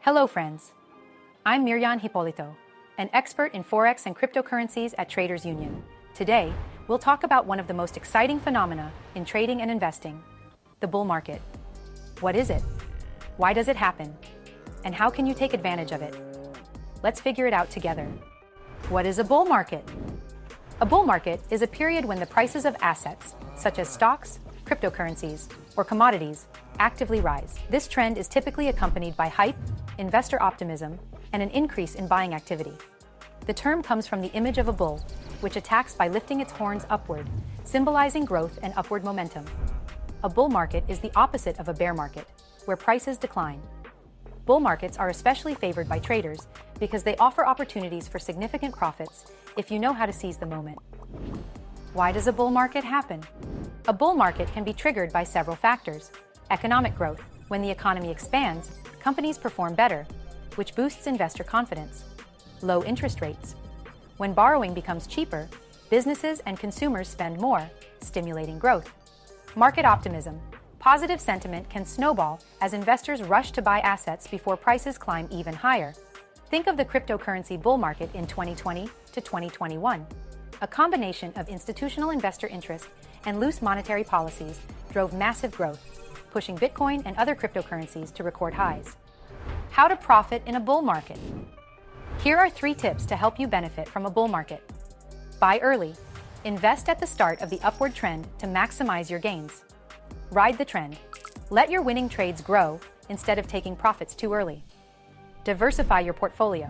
Hello friends, I'm Miriam Hipolito, an expert in Forex and cryptocurrencies at Traders Union. Today, we'll talk about one of the most exciting phenomena in trading and investing, the bull market. What is it? Why does it happen? And how can you take advantage of it? Let's figure it out together. What is a bull market? A bull market is a period when the prices of assets, such as stocks, cryptocurrencies, or commodities, actively rise. This trend is typically accompanied by hype, investor optimism, and an increase in buying activity. The term comes from the image of a bull, which attacks by lifting its horns upward, symbolizing growth and upward momentum. A bull market is the opposite of a bear market, where prices decline. Bull markets are especially favored by traders because they offer opportunities for significant profits if you know how to seize the moment. Why does a bull market happen? A bull market can be triggered by several factors. Economic growth. When the economy expands, companies perform better, which boosts investor confidence. Low interest rates. When borrowing becomes cheaper, businesses and consumers spend more, stimulating growth. Market optimism. Positive sentiment can snowball as investors rush to buy assets before prices climb even higher. Think of the cryptocurrency bull market in 2020 to 2021. A combination of institutional investor interest and loose monetary policies drove massive growth, pushing Bitcoin and other cryptocurrencies to record highs. How to profit in a bull market. Here are 3 tips to help you benefit from a bull market. Buy early. Invest at the start of the upward trend to maximize your gains. Ride the trend. Let your winning trades grow instead of taking profits too early. Diversify your portfolio.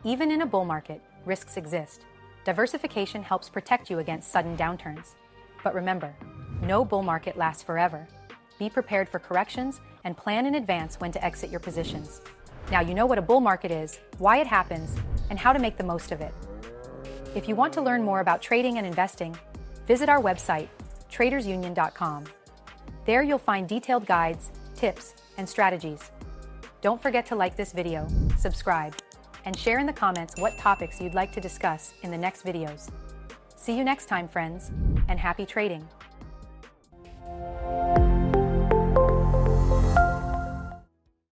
Even in a bull market, risks exist. Diversification helps protect you against sudden downturns. But remember, no bull market lasts forever. Be prepared for corrections and plan in advance when to exit your positions. Now you know what a bull market is, why it happens, and how to make the most of it. If you want to learn more about trading and investing, visit our website, tradersunion.com. There you'll find detailed guides, tips, and strategies. Don't forget to like this video, subscribe, and share in the comments what topics you'd like to discuss in the next videos. See you next time, friends, and happy trading!